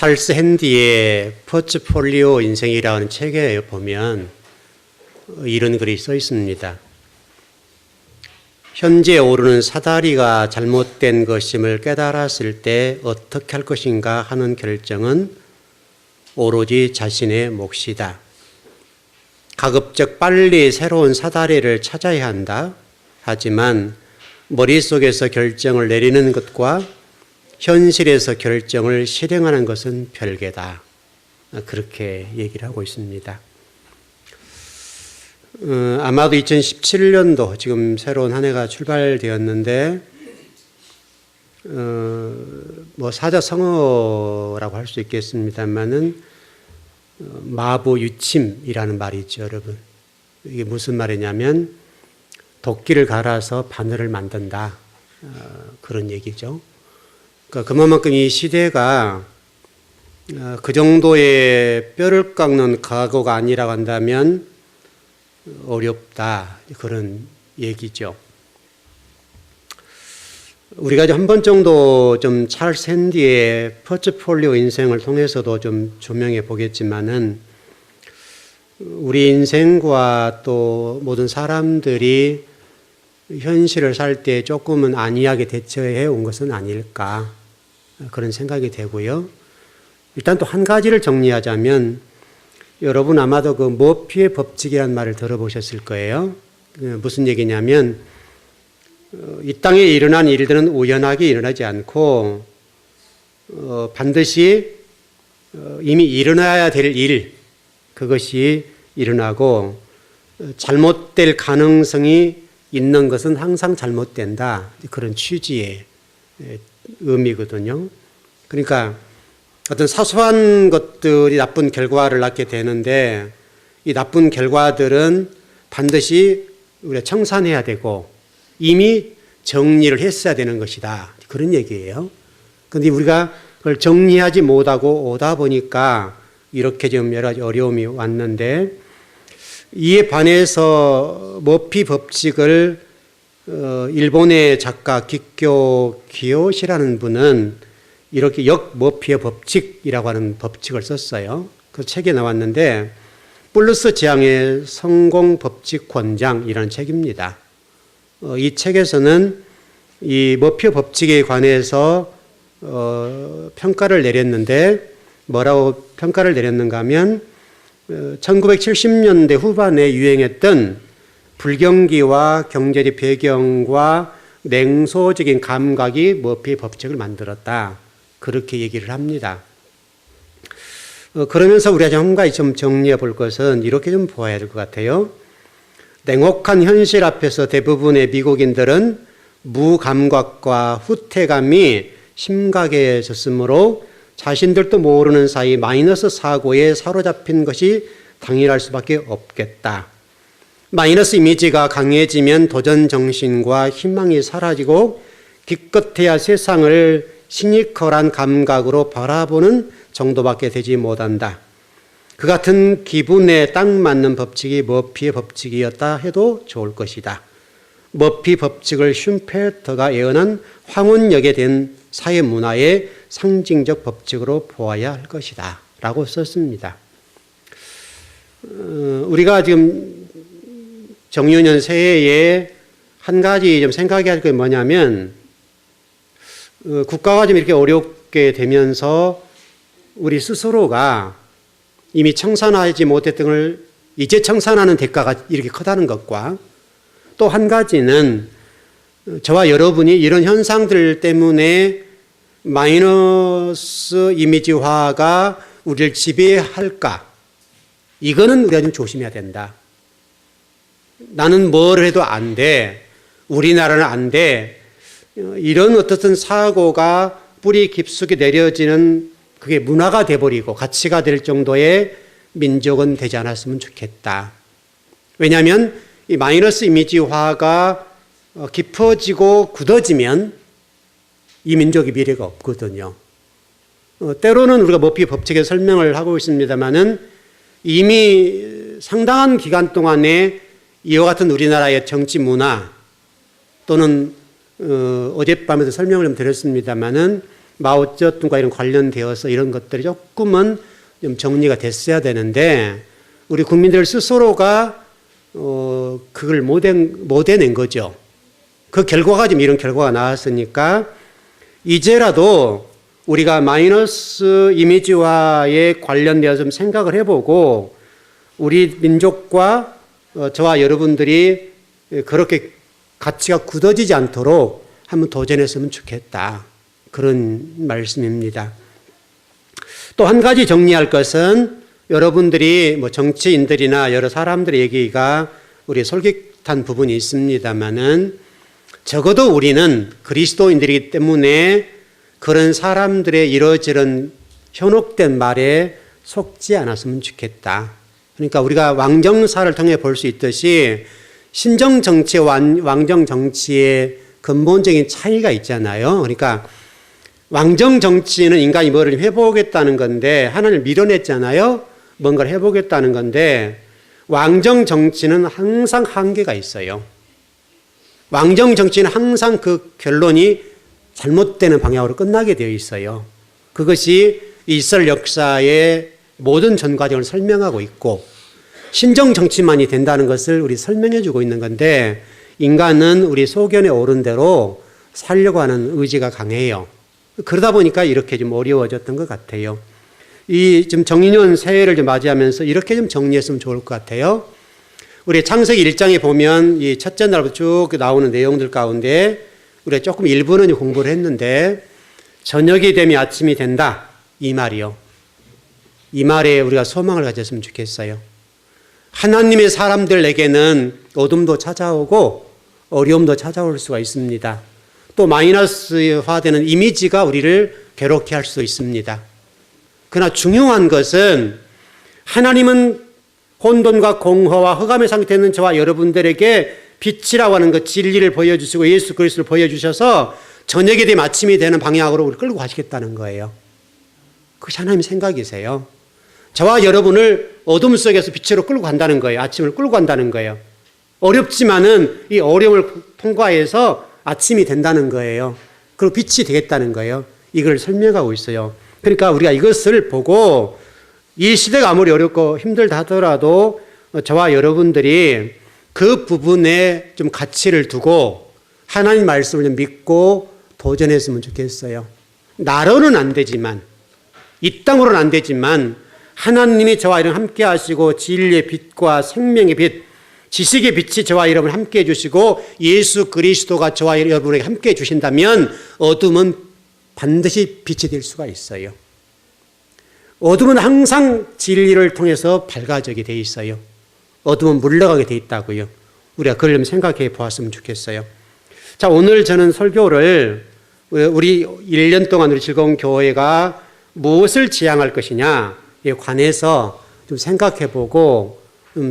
찰스 핸디의 포트폴리오 인생이라는 책에 보면 이런 글이 써 있습니다. 현재 오르는 사다리가 잘못된 것임을 깨달았을 때 어떻게 할 것인가 하는 결정은 오로지 자신의 몫이다. 가급적 빨리 새로운 사다리를 찾아야 한다. 하지만 머릿속에서 결정을 내리는 것과 현실에서 결정을 실행하는 것은 별개다. 그렇게 얘기를 하고 있습니다. 아마도 2017년도 지금 새로운 한 해가 출발되었는데 사자성어라고 할 수 있겠습니다만은 마부유침이라는 말이 있죠, 여러분. 이게 무슨 말이냐면 도끼를 갈아서 바늘을 만든다. 그런 얘기죠. 그러니까 그만큼 이 시대가 그 정도의 뼈를 깎는 각오가 아니라고 한다면 어렵다. 그런 얘기죠. 우리가 한 번 정도 좀 찰스 핸디의 포트폴리오 인생을 통해서도 좀 조명해 보겠지만은 우리 인생과 또 모든 사람들이 현실을 살 때 조금은 안이하게 대처해 온 것은 아닐까 그런 생각이 되고요. 일단 또 한 가지를 정리하자면 여러분 아마도 그 머피의 법칙이라는 말을 들어보셨을 거예요. 무슨 얘기냐면 이 땅에 일어난 일들은 우연하게 일어나지 않고 반드시 이미 일어나야 될 일 그것이 일어나고 잘못될 가능성이 있는 것은 항상 잘못된다. 그런 취지의 의미거든요. 그러니까 어떤 사소한 것들이 나쁜 결과를 낳게 되는데 이 나쁜 결과들은 반드시 우리가 청산해야 되고 이미 정리를 했어야 되는 것이다. 그런 얘기예요. 그런데 우리가 그걸 정리하지 못하고 오다 보니까 이렇게 좀 여러 가지 어려움이 왔는데 이에 반해서 머피 법칙을 일본의 작가 기쿄 기요시라는 분은 이렇게 역머피의 법칙이라고 하는 법칙을 썼어요. 그 책에 나왔는데 플러스 지향의 성공 법칙 권장이라는 책입니다. 이 책에서는 이 머피의 법칙에 관해서 평가를 내렸는데 뭐라고 평가를 내렸는가 하면 1970년대 후반에 유행했던 불경기와 경제적 배경과 냉소적인 감각이 머피의 법칙을 만들었다. 그렇게 얘기를 합니다. 그러면서 우리가 한 가지 좀 정리해 볼 것은 이렇게 좀 보아야 될 것 같아요. 냉혹한 현실 앞에서 대부분의 미국인들은 무감각과 후퇴감이 심각해졌으므로 자신들도 모르는 사이 마이너스 사고에 사로잡힌 것이 당연할 수밖에 없겠다. 마이너스 이미지가 강해지면 도전 정신과 희망이 사라지고 기껏해야 세상을 시니컬한 감각으로 바라보는 정도밖에 되지 못한다. 그 같은 기분에 딱 맞는 법칙이 머피의 법칙이었다 해도 좋을 것이다. 머피 법칙을 슌페터가 예언한 황혼역에 된 사회 문화의 상징적 법칙으로 보아야 할 것이다. 라고 썼습니다. 우리가 지금 정유년 새해에 한 가지 좀 생각해야 할 게 뭐냐면 국가가 좀 이렇게 어렵게 되면서 우리 스스로가 이미 청산하지 못했던 걸 이제 청산하는 대가가 이렇게 크다는 것과 또 한 가지는 저와 여러분이 이런 현상들 때문에 마이너스 이미지화가 우리를 지배할까? 이거는 우리가 좀 조심해야 된다. 나는 뭘 해도 안 돼. 우리나라는 안 돼. 이런 어떻든 사고가 뿌리 깊숙이 내려지는 그게 문화가 돼버리고 가치가 될 정도의 민족은 되지 않았으면 좋겠다. 왜냐하면 이 마이너스 이미지화가 깊어지고 굳어지면 이 민족의 미래가 없거든요. 때로는 우리가 머피 법칙에 설명을 하고 있습니다만은 이미 상당한 기간 동안에 이와 같은 우리나라의 정치 문화 또는 어젯밤에도 설명을 좀 드렸습니다만은 마오쩌둥과 이런 관련되어서 이런 것들이 조금은 좀 정리가 됐어야 되는데 우리 국민들 스스로가 그걸 못 해낸 거죠. 그 결과가 지금 이런 결과가 나왔으니까 이제라도 우리가 마이너스 이미지와에 관련되어서 좀 생각을 해보고 우리 민족과 저와 여러분들이 그렇게 가치가 굳어지지 않도록 한번 도전했으면 좋겠다. 그런 말씀입니다. 또 한 가지 정리할 것은 여러분들이 뭐 정치인들이나 여러 사람들의 얘기가 우리 솔깃한 부분이 있습니다만은 적어도 우리는 그리스도인들이기 때문에 그런 사람들의 이러저런 현혹된 말에 속지 않았으면 좋겠다. 그러니까 우리가 왕정사를 통해 볼 수 있듯이 신정 정치와 왕정 정치의 근본적인 차이가 있잖아요. 그러니까 왕정 정치는 인간이 뭐를 해보겠다는 건데 하나님을 밀어냈잖아요. 뭔가를 해보겠다는 건데 왕정 정치는 항상 한계가 있어요. 왕정 정치는 항상 그 결론이 잘못되는 방향으로 끝나게 되어 있어요. 그것이 이스라엘 역사의 모든 전 과정을 설명하고 있고 신정 정치만이 된다는 것을 우리 설명해 주고 있는 건데 인간은 우리 소견에 오른 대로 살려고 하는 의지가 강해요. 그러다 보니까 이렇게 좀 어려워졌던 것 같아요. 이 지금 정인년 새해를 좀 맞이하면서 이렇게 좀 정리했으면 좋을 것 같아요. 우리 창세기 1장에 보면 이 첫째 날부터 쭉 나오는 내용들 가운데 우리가 조금 일부는 공부를 했는데 저녁이 되면 아침이 된다. 이 말이요. 이 말에 우리가 소망을 가졌으면 좋겠어요. 하나님의 사람들에게는 어둠도 찾아오고 어려움도 찾아올 수가 있습니다. 또 마이너스화되는 이미지가 우리를 괴롭게 할 수도 있습니다. 그러나 중요한 것은 하나님은 혼돈과 공허와 흑암의 상태에 있는 저와 여러분들에게 빛이라고 하는 것 진리를 보여주시고 예수 그리스도를 보여주셔서 저녁이 되면 아침이 되는 방향으로 우리 끌고 가시겠다는 거예요. 그것이 하나님의 생각이세요. 저와 여러분을 어둠 속에서 빛으로 끌고 간다는 거예요. 아침을 끌고 간다는 거예요. 어렵지만은 이 어려움을 통과해서 아침이 된다는 거예요. 그리고 빛이 되겠다는 거예요. 이걸 설명하고 있어요. 그러니까 우리가 이것을 보고 이 시대가 아무리 어렵고 힘들다 하더라도 저와 여러분들이 그 부분에 좀 가치를 두고 하나님 말씀을 좀 믿고 도전했으면 좋겠어요. 나로는 안 되지만 이 땅으로는 안 되지만 하나님이 저와 여러분 함께 하시고 진리의 빛과 생명의 빛, 지식의 빛이 저와 여러분을 함께 해주시고 예수 그리스도가 저와 여러분에게 함께 해주신다면 어둠은 반드시 빛이 될 수가 있어요. 어둠은 항상 진리를 통해서 밝아지게 돼 있어요. 어둠은 물러가게 돼 있다고요. 우리가 그걸 좀 생각해 보았으면 좋겠어요. 자, 오늘 저는 설교를 우리 1년 동안 우리 즐거운 교회가 무엇을 지향할 것이냐에 관해서 좀 생각해 보고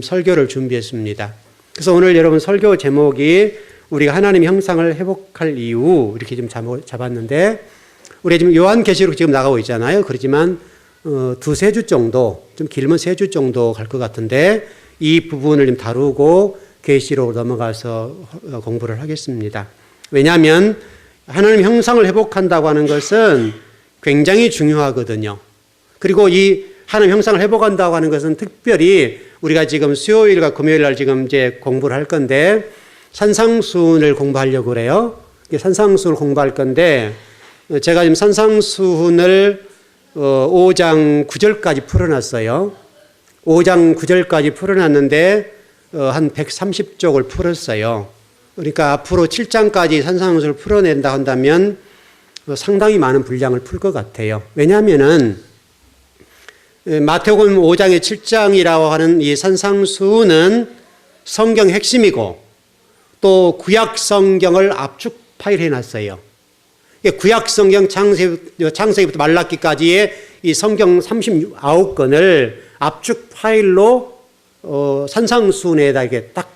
설교를 준비했습니다. 그래서 오늘 여러분 설교 제목이 우리가 하나님의 형상을 회복할 이유 이렇게 좀 잡았는데 우리 지금 요한계시록 지금 나가고 있잖아요. 그렇지만 두세 주 정도, 좀 길면 3주 정도 갈 것 같은데 이 부분을 좀 다루고 계시록으로 넘어가서 공부를 하겠습니다. 왜냐하면 하나님 형상을 회복한다고 하는 것은 굉장히 중요하거든요. 그리고 이 하나님 형상을 회복한다고 하는 것은 특별히 우리가 지금 수요일과 금요일 날 지금 이제 공부를 할 건데 산상수훈을 공부하려고 그래요. 산상수훈을 공부할 건데 제가 지금 산상수훈을 5장 9절까지 풀어놨어요. 5장 9절까지 풀어놨는데 한 130쪽을 풀었어요. 그러니까 앞으로 7장까지 산상수훈을 풀어낸다 한다면 상당히 많은 분량을 풀 것 같아요. 왜냐하면은 마태복음 5장의 7장이라고 하는 이 산상수훈은 성경 핵심이고 또 구약 성경을 압축 파일해 놨어요. 구약 성경 창세기부터 말라기까지의 이 성경 39권을 압축 파일로 산상수훈에다 이게 딱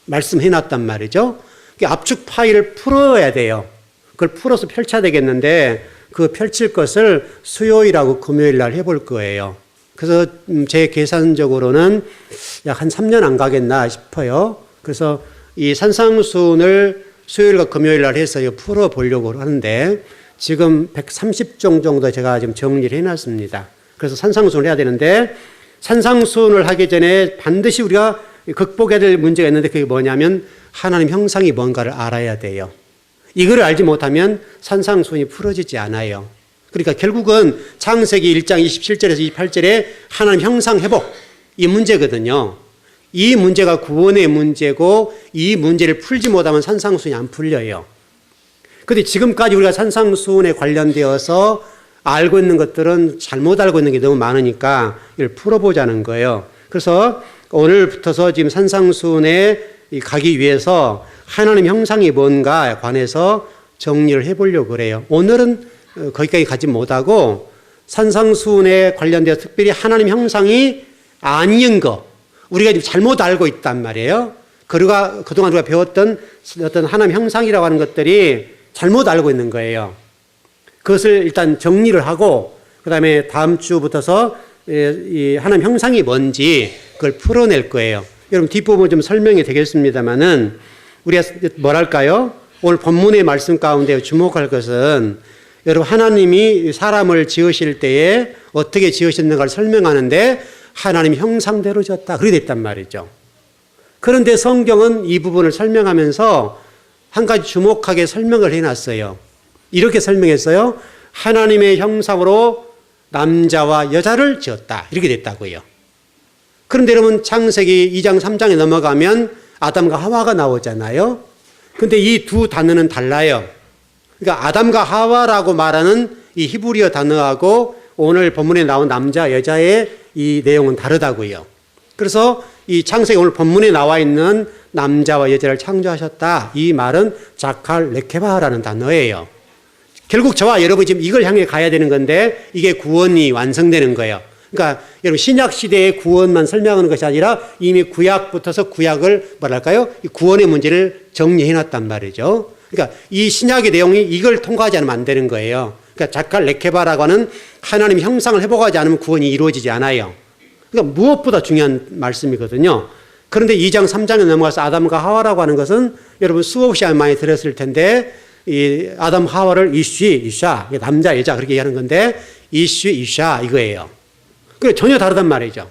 말씀해 놨단 말이죠. 압축 파일을 풀어야 돼요. 그걸 풀어서 펼쳐야 되겠는데 그 펼칠 것을 수요일하고 금요일 날 해볼 거예요. 그래서 제 계산적으로는 약 한 3년 안 가겠나 싶어요. 그래서 이 산상수훈을 수요일과 금요일 날 해서 풀어보려고 하는데 지금 130종 정도 제가 지금 정리를 해놨습니다. 그래서 산상수훈을 해야 되는데 산상수훈을 하기 전에 반드시 우리가 극복해야 될 문제가 있는데 그게 뭐냐면 하나님 형상이 뭔가를 알아야 돼요. 이걸 알지 못하면 산상수훈이 풀어지지 않아요. 그러니까 결국은 창세기 1장 27절에서 28절에 하나님 형상 회복 이 문제거든요. 이 문제가 구원의 문제고 이 문제를 풀지 못하면 산상수훈이 안 풀려요. 그런데 지금까지 우리가 산상수훈에 관련되어서 알고 있는 것들은 잘못 알고 있는 게 너무 많으니까 이걸 풀어보자는 거예요. 그래서 오늘부터서 지금 산상수훈에 가기 위해서 하나님 형상이 뭔가에 관해서 정리를 해보려고 그래요. 오늘은 거기까지 가지 못하고 산상수훈에 관련되어 특별히 하나님 형상이 아닌 거 우리가 지금 잘못 알고 있단 말이에요. 그동안 우리가 배웠던 어떤 하나님 형상이라고 하는 것들이 잘못 알고 있는 거예요. 그것을 일단 정리를 하고 그 다음에 다음 주부터서 이 하나님 형상이 뭔지 그걸 풀어낼 거예요. 여러분 뒷부분 좀 설명이 되겠습니다만은 우리가 뭐랄까요? 오늘 본문의 말씀 가운데 주목할 것은 여러분 하나님이 사람을 지으실 때에 어떻게 지으셨는가를 설명하는데 하나님 형상대로 지었다. 그렇게 됐단 말이죠. 그런데 성경은 이 부분을 설명하면서 한 가지 주목하게 설명을 해놨어요. 이렇게 설명했어요. 하나님의 형상으로 남자와 여자를 지었다. 이렇게 됐다고요. 그런데 여러분 창세기 2장 3장에 넘어가면 아담과 하와가 나오잖아요. 근데 이 두 단어는 달라요. 그러니까 아담과 하와라고 말하는 이 히브리어 단어하고 오늘 본문에 나온 남자 여자의 이 내용은 다르다고요. 그래서 이 창세기 오늘 본문에 나와 있는 남자와 여자를 창조하셨다. 이 말은 자칼 레케바라는 단어예요. 결국 저와 여러분이 지금 이걸 향해 가야 되는 건데 이게 구원이 완성되는 거예요. 그러니까 여러분 신약 시대의 구원만 설명하는 것이 아니라 이미 구약부터서 구약을 뭐랄까요? 이 구원의 문제를 정리해 놨단 말이죠. 그러니까 이 신약의 내용이 이걸 통과하지 않으면 안 되는 거예요. 그러니까 자칼 레케바라고 하는 하나님 형상을 회복하지 않으면 구원이 이루어지지 않아요. 그러니까 무엇보다 중요한 말씀이거든요. 그런데 2장 3장에 넘어가서 아담과 하와라고 하는 것은 여러분 수없이 많이 들었을 텐데 이 아담 하와를 이샤 남자 여자 그렇게 얘기하는 건데 이샤 이거예요. 그게 전혀 다르단 말이죠.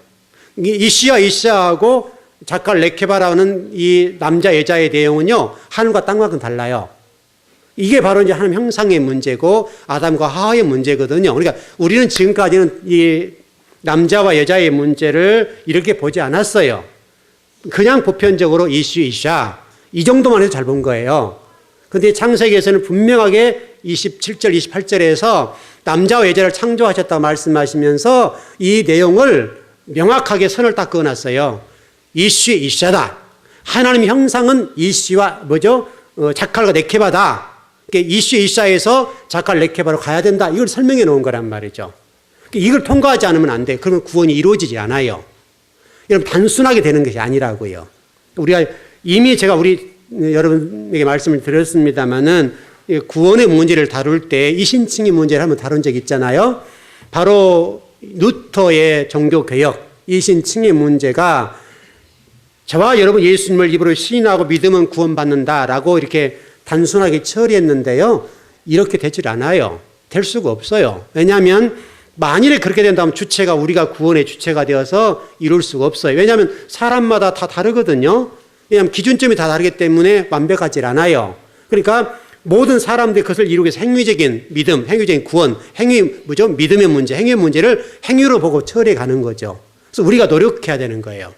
이샤하고 자칼 레케바라는 이 남자 여자의 내용은요 하늘과 땅과는 달라요. 이게 바로 이제 하나님 형상의 문제고 아담과 하와의 문제거든요. 그러니까 우리는 지금까지는 이 남자와 여자의 문제를 이렇게 보지 않았어요. 그냥 보편적으로 이샤 이 정도만 해도 잘 본 거예요. 그런데 창세기에서는 분명하게 27절 28절에서 남자와 여자를 창조하셨다고 말씀하시면서 이 내용을 명확하게 선을 딱 그어놨어요. 이샤다. 하나님 형상은 이시와 뭐죠? 자칼과 레케바다. 이샤에서 자칼 레케바로 가야 된다. 이걸 설명해 놓은 거란 말이죠. 이걸 통과하지 않으면 안 돼. 그러면 구원이 이루어지지 않아요. 여러분 단순하게 되는 것이 아니라고요. 우리가 이미 제가 여러분에게 말씀을 드렸습니다마는 구원의 문제를 다룰 때 이신칭의 문제를 한번 다룬 적이 있잖아요. 바로 루터의 종교개혁 이신칭의 문제가 저와 여러분 예수님을 입으로 시인하고 믿으면 구원받는다라고 이렇게 단순하게 처리했는데요. 이렇게 되질 않아요. 될 수가 없어요. 왜냐하면 만일에 그렇게 된다면 주체가 우리가 구원의 주체가 되어서 이룰 수가 없어요. 왜냐하면 사람마다 다 다르거든요. 왜냐하면 기준점이 다 다르기 때문에 완벽하지 않아요. 그러니까 모든 사람들이 그것을 이루기 위해서 행위적인 믿음, 행위적인 구원, 믿음의 문제, 행위의 문제를 행위로 보고 처리해 가는 거죠. 그래서 우리가 노력해야 되는 거예요.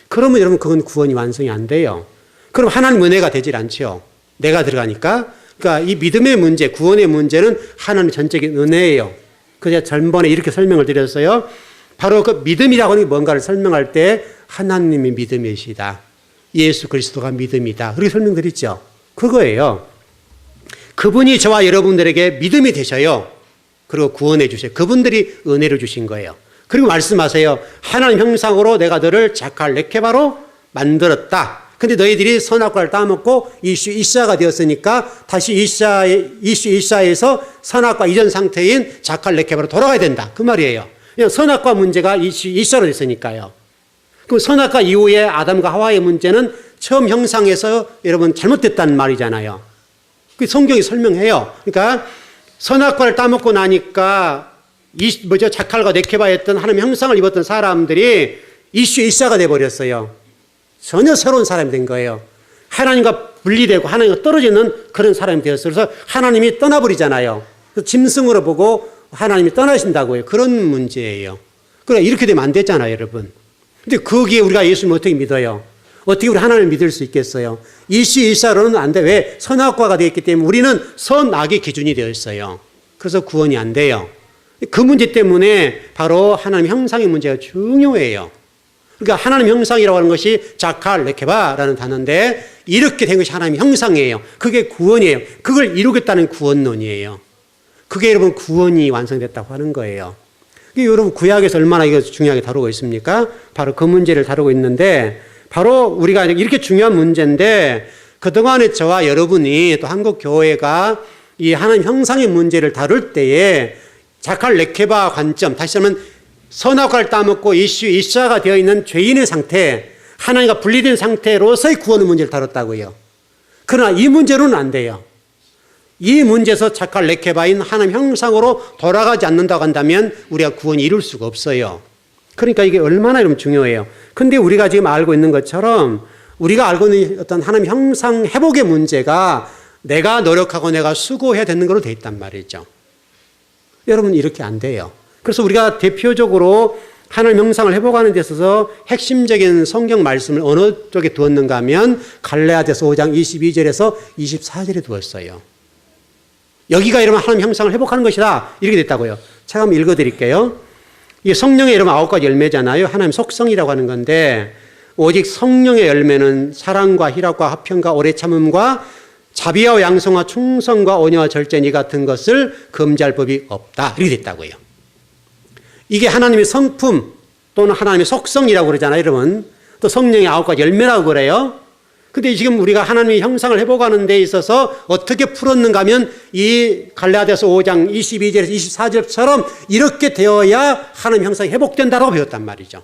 그러면 여러분 그건 구원이 완성이 안 돼요. 그럼 하나님 은혜가 되질 않죠. 내가 들어가니까. 그러니까 이 믿음의 문제, 구원의 문제는 하나님 전적인 은혜예요. 그래서 전번에 이렇게 설명을 드렸어요. 바로 그 믿음이라고 하는 게 뭔가를 설명할 때 하나님이 믿음이시다. 예수 그리스도가 믿음이다. 그렇게 설명드렸죠. 그거예요. 그분이 저와 여러분들에게 믿음이 되셔요. 그리고 구원해 주세요. 그분들이 은혜를 주신 거예요. 그리고 말씀하세요. 하나님 형상으로 내가 너를 자칼 레케바로 만들었다. 근데 너희들이 선악과를 따먹고 이샤가 되었으니까 다시 이샤에서 선악과 이전 상태인 자칼 레케바로 돌아가야 된다. 그 말이에요. 그냥 선악과 문제가 이샤로 됐으니까요. 그럼 선악과 이후에 아담과 하와의 문제는 처음 형상에서 여러분 잘못됐다는 말이잖아요. 그 성경이 설명해요. 그러니까 선악과를 따먹고 나니까 자칼과 네케바였던 하나님의 형상을 입었던 사람들이 이슈이사가 돼버렸어요. 전혀 새로운 사람이 된 거예요. 하나님과 분리되고 하나님과 떨어지는 그런 사람이 되었어요. 그래서 하나님이 떠나버리잖아요. 그래서 짐승으로 보고 하나님이 떠나신다고요. 그런 문제예요. 그러니까 이렇게 되면 안 되잖아요, 여러분. 근데 거기에 우리가 예수님을 어떻게 믿어요? 어떻게 우리 하나님을 믿을 수 있겠어요? 이슈이사로는 안 돼. 왜? 선악과가 되어 있기 때문에 우리는 선악의 기준이 되어 있어요. 그래서 구원이 안 돼요. 그 문제 때문에 바로 하나님 형상의 문제가 중요해요. 그러니까 하나님 형상이라고 하는 것이 자칼, 레케바라는 단어인데 이렇게 된 것이 하나님 형상이에요. 그게 구원이에요. 그걸 이루겠다는 구원론이에요. 그게 여러분 구원이 완성됐다고 하는 거예요. 여러분 구약에서 얼마나 이거 중요하게 다루고 있습니까? 바로 그 문제를 다루고 있는데 바로 우리가 이렇게 중요한 문제인데 그동안에 저와 여러분이 또 한국 교회가 이 하나님 형상의 문제를 다룰 때에 자칼 레케바 관점, 다시 말하면 선악과를 따먹고 이슈가 되어 있는 죄인의 상태, 하나님과 분리된 상태로서의 구원의 문제를 다뤘다고요. 그러나 이 문제로는 안 돼요. 이 문제에서 자칼 레케바인 하나님 형상으로 돌아가지 않는다고 한다면 우리가 구원을 이룰 수가 없어요. 그러니까 이게 얼마나 여러분 중요해요. 근데 우리가 지금 알고 있는 것처럼 우리가 알고 있는 어떤 하나님 형상 회복의 문제가 내가 노력하고 내가 수고해야 되는 걸로 돼 있단 말이죠. 여러분 이렇게 안 돼요. 그래서 우리가 대표적으로 하나님 형상을 회복하는 데 있어서 핵심적인 성경 말씀을 어느 쪽에 두었는가 하면 갈라디아서 5장 22절에서 24절에 두었어요. 여기가 여러분 하나님 형상을 회복하는 것이다 이렇게 됐다고요. 제가 한번 읽어드릴게요. 이 성령의 여러분 9가지 열매잖아요. 하나님 속성이라고 하는 건데 오직 성령의 열매는 사랑과 희락과 화평과 오래 참음과 자비와 양성과 충성과 온유와 절제니 같은 것을 금지할 법이 없다 이렇게 됐다고요. 이게 하나님의 성품 또는 하나님의 속성이라고 그러잖아요, 여러분. 또 성령의 9가지 열매라고 그래요. 근데 지금 우리가 하나님의 형상을 회복하는 데 있어서 어떻게 풀었는가 하면 이 갈라디아서 5장 22절에서 24절처럼 이렇게 되어야 하나님 형상이 회복된다고 배웠단 말이죠.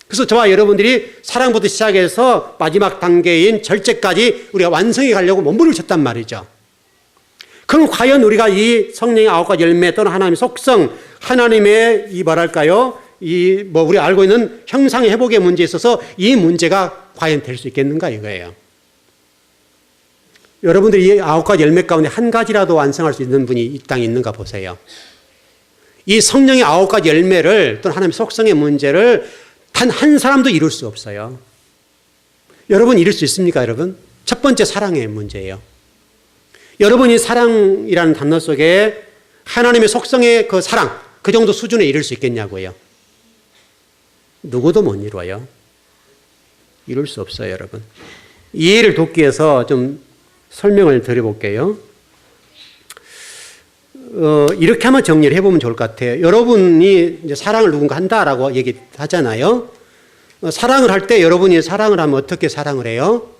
그래서 저와 여러분들이 사랑부터 시작해서 마지막 단계인 절제까지 우리가 완성해 가려고 몸부림쳤단 말이죠. 그럼 과연 우리가 이 성령의 9가지 열매 또는 하나님의 속성, 하나님의 이 뭐랄까요? 우리가 알고 있는 형상의 회복의 문제에 있어서 이 문제가 과연 될 수 있겠는가 이거예요. 여러분들이 이 9가지 열매 가운데 한 가지라도 완성할 수 있는 분이 이 땅에 있는가 보세요. 이 성령의 9가지 열매를 또는 하나님의 속성의 문제를 단 한 사람도 이룰 수 없어요. 여러분 이룰 수 있습니까, 여러분? 첫 번째 사랑의 문제예요. 여러분이 사랑이라는 단어 속에 하나님의 속성의 그 사랑, 그 정도 수준에 이룰 수 있겠냐고요. 누구도 못 이루어요. 이룰 수 없어요, 여러분. 이해를 돕기 위해서 좀 설명을 드려볼게요. 이렇게 한번 정리를 해보면 좋을 것 같아요. 여러분이 이제 사랑을 누군가 한다라고 얘기하잖아요. 사랑을 할 때 여러분이 사랑을 하면 어떻게 사랑을 해요?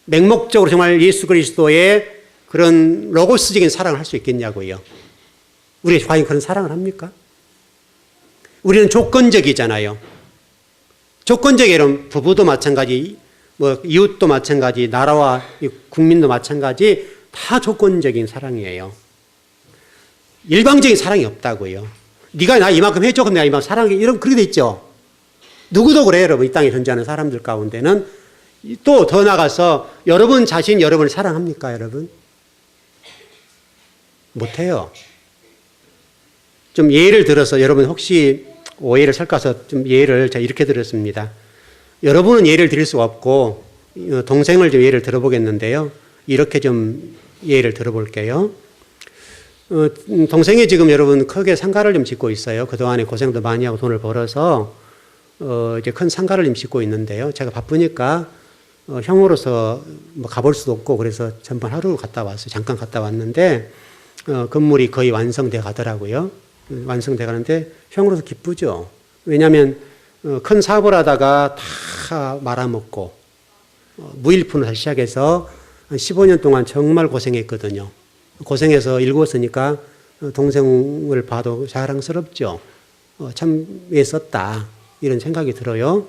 맹목적으로 정말 예수 그리스도의 그런 로고스적인 사랑을 할 수 있겠냐고요. 우리가 과연 그런 사랑을 합니까? 우리는 조건적이잖아요. 조건적이면 부부도 마찬가지, 이웃도 마찬가지, 나라와 국민도 마찬가지 다 조건적인 사랑이에요. 일방적인 사랑이 없다고요. 네가 나 이만큼 해줘 그럼 내가 이만큼 사랑해 이런 그렇게 돼 있죠. 누구도 그래요, 여러분. 이 땅에 존재하는 사람들 가운데는 또 더 나가서 여러분 자신 여러분을 사랑합니까, 여러분? 못해요. 좀 예를 들어서 여러분 혹시 오해를 살까서 좀 예를 제가 이렇게 들었습니다. 여러분은 예를 드릴 수가 없고 동생을 좀 예를 들어보겠는데요. 이렇게 좀 예를 들어볼게요. 동생이 지금 여러분 크게 상가를 좀 짓고 있어요. 그동안에 고생도 많이 하고 돈을 벌어서 이제 큰 상가를 좀 짓고 있는데요. 제가 바쁘니까 형으로서 뭐 가볼 수도 없고 그래서 전번 하루 갔다 왔어요. 잠깐 갔다 왔는데 건물이 거의 완성돼 가더라고요. 완성돼 가는데 형으로서 기쁘죠. 왜냐하면 큰 사업을 하다가 다 말아먹고 무일푼을 시작해서 한 15년 동안 정말 고생했거든요. 고생해서 일구었으니까 동생을 봐도 자랑스럽죠. 참 애썼다 이런 생각이 들어요.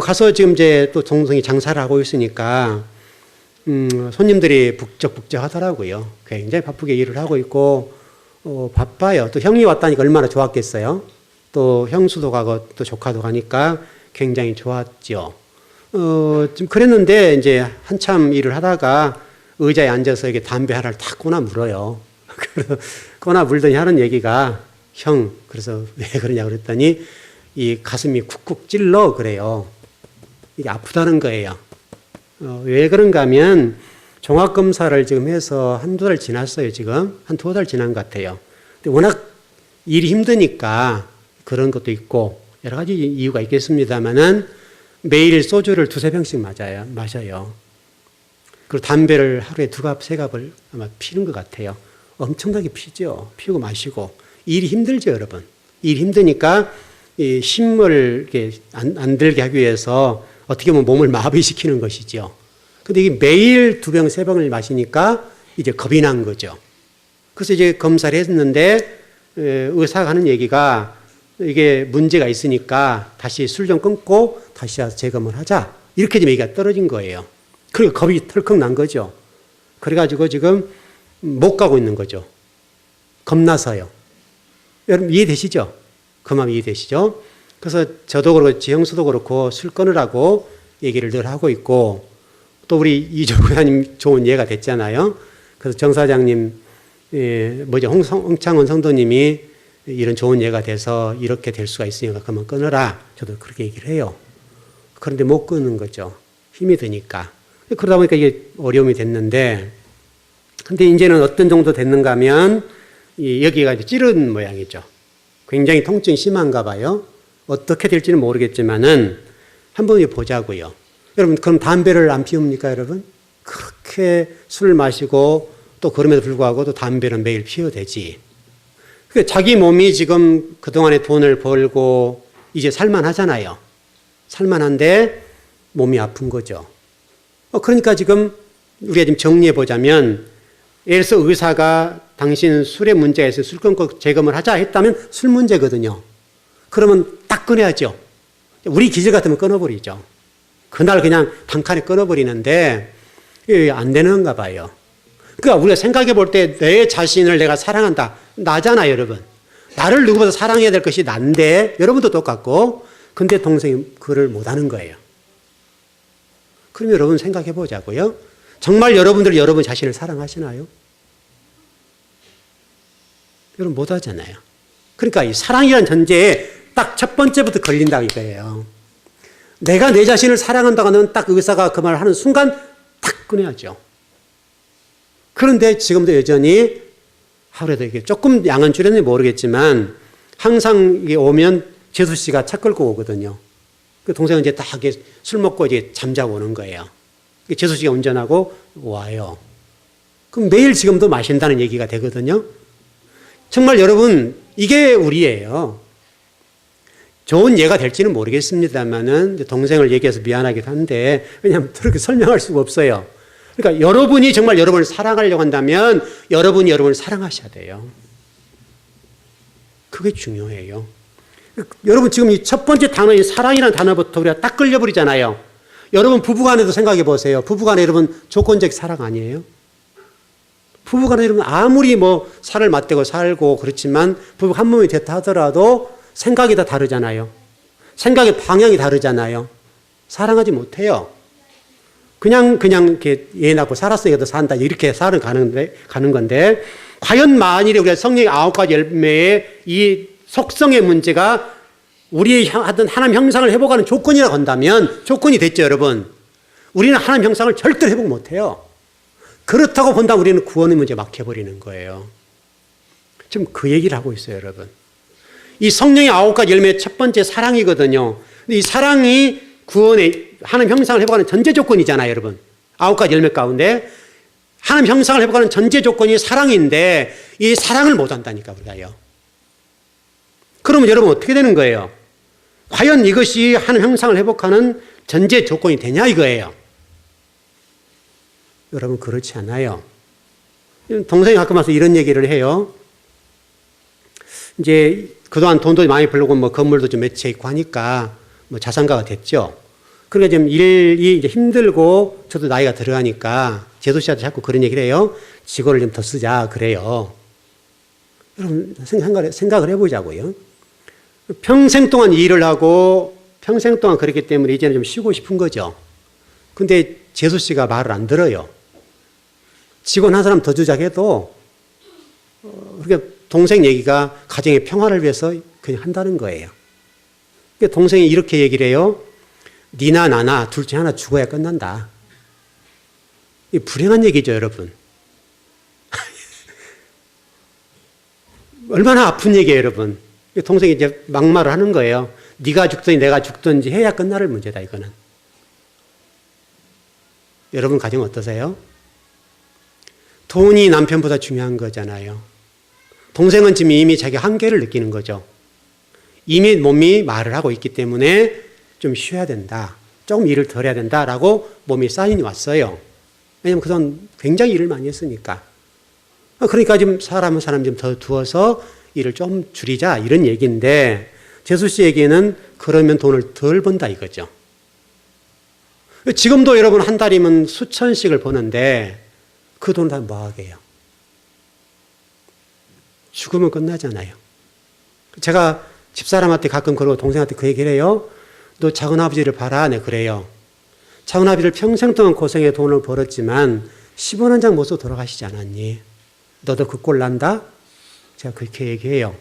가서 지금 이제 또 동생이 장사를 하고 있으니까 손님들이 북적북적 하더라고요. 굉장히 바쁘게 일을 하고 있고, 바빠요. 또 형이 왔다니까 얼마나 좋았겠어요. 또 형수도 가고 또 조카도 가니까 굉장히 좋았죠. 좀 그랬는데 이제 한참 일을 하다가 의자에 앉아서 이게 담배 하나를 탁 꺼나 물어요. 꺼나 물더니 하는 얘기가 형, 그래서 왜 그러냐 그랬더니 이 가슴이 쿡쿡 찔러 그래요. 이게 아프다는 거예요. 왜 그런가 하면 종합검사를 지금 해서 한두 달 지났어요. 지금 한 두 달 지난 것 같아요. 근데 워낙 일이 힘드니까 그런 것도 있고 여러 가지 이유가 있겠습니다만은 매일 소주를 두세 병씩 마셔요. 그리고 담배를 하루에 두 갑, 세 갑을 아마 피는 것 같아요. 엄청나게 피죠. 피우고 마시고. 일이 힘들죠, 여러분. 일이 힘드니까 이 힘을 안 들게 하기 위해서 어떻게 보면 몸을 마비시키는 것이죠. 근데 이게 매일 두 병, 세 병을 마시니까 이제 겁이 난 거죠. 그래서 이제 검사를 했는데 의사가 하는 얘기가 이게 문제가 있으니까 다시 술 좀 끊고 다시 와서 재검을 하자. 이렇게 좀 얘기가 떨어진 거예요. 그리고 겁이 털컥 난 거죠. 그래가지고 지금 못 가고 있는 거죠. 겁나서요. 여러분 이해되시죠? 그 마음 이해되시죠? 그래서 저도 그렇고 지형수도 그렇고 술 끊으라고 얘기를 늘 하고 있고 또 우리 이조교사님 좋은 예가 됐잖아요. 그래서 정 사장님, 홍창원 성도님이 이런 좋은 예가 돼서 이렇게 될 수가 있으니까 그만 끊어라. 저도 그렇게 얘기를 해요. 그런데 못 끊는 거죠. 힘이 드니까. 그러다 보니까 이게 어려움이 됐는데 근데 이제는 어떤 정도 됐는가 하면 여기가 이제 찌른 모양이죠. 굉장히 통증이 심한가 봐요. 어떻게 될지는 모르겠지만은 한번 보자고요. 여러분 그럼 담배를 안 피웁니까 여러분? 그렇게 술을 마시고 또 그럼에도 불구하고 또 담배는 매일 피워야 되지. 그러니까 자기 몸이 지금 그동안에 돈을 벌고 이제 살만하잖아요. 살만한데 몸이 아픈 거죠. 그러니까 지금 우리가 지금 정리해 보자면 예를 들어서 의사가 당신 술에 문제가 있어서 술 끊고 재검을 하자 했다면 술 문제거든요. 그러면 딱 끊어야죠. 우리 기질 같으면 끊어버리죠. 그날 그냥 단칸에 끊어버리는데 안 되는가 봐요. 그러니까 우리가 생각해 볼 때 내 자신을 내가 사랑한다. 나잖아요, 여러분. 나를 누구보다 사랑해야 될 것이 난데 여러분도 똑같고 근데 동생이 그를 못하는 거예요. 그럼 여러분 생각해 보자고요. 정말 여러분들 여러분 자신을 사랑하시나요? 여러분 못하잖아요. 그러니까 이 사랑이라는 전제에 딱 첫 번째부터 걸린다 이거예요. 내가 내 자신을 사랑한다고 하면 딱 의사가 그 말을 하는 순간 딱 끊어야죠. 그런데 지금도 여전히 하루에도 이게 조금 양은 줄였는지 모르겠지만 항상 이게 오면 재수 씨가 차 끌고 오거든요. 그 동생은 이제 딱 술 먹고 이제 잠자고 오는 거예요. 재수 씨가 운전하고 와요. 그럼 매일 지금도 마신다는 얘기가 되거든요. 정말 여러분 이게 우리예요. 좋은 예가 될지는 모르겠습니다만은 동생을 얘기해서 미안하기도 한데 왜냐하면 그렇게 설명할 수가 없어요. 그러니까 여러분이 정말 여러분을 사랑하려고 한다면 여러분이 여러분을 사랑하셔야 돼요. 그게 중요해요. 여러분 지금 이 첫 번째 단어, 이 사랑이라는 단어부터 우리가 딱 걸려버리잖아요. 여러분 부부간에도 생각해 보세요. 부부간에 여러분 조건적 사랑 아니에요? 부부간에 여러분 아무리 뭐 살을 맞대고 살고 그렇지만 부부 한 몸이 됐다 하더라도 생각이 다 다르잖아요. 생각의 방향이 다르잖아요. 사랑하지 못해요. 그냥 이렇게 애 낳고 살았으니까 더 산다 이렇게 가는 건데 과연 만일에 우리가 성령의 9가지 열매의 이 속성의 문제가 우리의 하던 하나님 형상을 회복하는 조건이라고 한다면 조건이 됐죠, 여러분. 우리는 하나님 형상을 절대로 회복 못해요. 그렇다고 본다면 우리는 구원의 문제에 막혀버리는 거예요. 지금 그 얘기를 하고 있어요, 여러분. 이 성령의 9가지 열매의 첫 번째 사랑이거든요. 근데 이 사랑이 구원의 하나님 형상을 회복하는 전제 조건이잖아요, 여러분. 9가지 열매 가운데 하나님 형상을 회복하는 전제 조건이 사랑인데 이 사랑을 못한다니까 우리가요. 그러면 여러분 어떻게 되는 거예요? 과연 이것이 하나님 형상을 회복하는 전제 조건이 되냐 이거예요. 여러분 그렇지 않아요. 동생이 가끔 와서 이런 얘기를 해요. 이제 그동안 돈도 많이 벌고 뭐 건물도 좀 몇 채 있고 하니까 뭐 자산가가 됐죠. 그러니까 지금 일이 이제 힘들고 저도 나이가 들어가니까 제수 씨한테 자꾸 그런 얘기를 해요. 직원을 좀 더 쓰자 그래요. 여러분 생각을 해보자고요. 평생 동안 일을 하고 평생 동안 그랬기 때문에 이제는 좀 쉬고 싶은 거죠. 근데 제수 씨가 말을 안 들어요. 직원 한 사람 더 주자해도 그러니까 동생 얘기가 가정의 평화를 위해서 그냥 한다는 거예요. 그러니까 동생이 이렇게 얘기를 해요. 니나 나나 둘 중에 하나 죽어야 끝난다. 이 불행한 얘기죠, 여러분. 얼마나 아픈 얘기예요, 여러분. 동생이 이제 막말을 하는 거예요. 네가 죽든지 내가 죽든지 해야 끝날 문제다, 이거는. 여러분 가정 어떠세요? 돈이 남편보다 중요한 거잖아요. 동생은 지금 이미 자기 한계를 느끼는 거죠. 이미 몸이 말을 하고 있기 때문에 좀 쉬어야 된다. 조금 일을 덜 해야 된다라고 몸이 사인이 왔어요. 왜냐하면 그동안 굉장히 일을 많이 했으니까. 그러니까 지금 사람 좀 더 두어서 일을 좀 줄이자 이런 얘기인데 제수 씨 얘기는 그러면 돈을 덜 번다 이거죠. 지금도 여러분 한 달이면 수천씩을 버는데 그 돈을 다 뭐하게 해요? 죽으면 끝나잖아요. 제가 집사람한테 가끔 그러고 동생한테 그 얘기를 해요. 너 작은아버지를 봐라. 네, 그래요. 작은아버지를 평생 동안 고생해 돈을 벌었지만 10원 한 장 못 써 돌아가시지 않았니? 너도 그 꼴 난다? 제가 그렇게 얘기해요.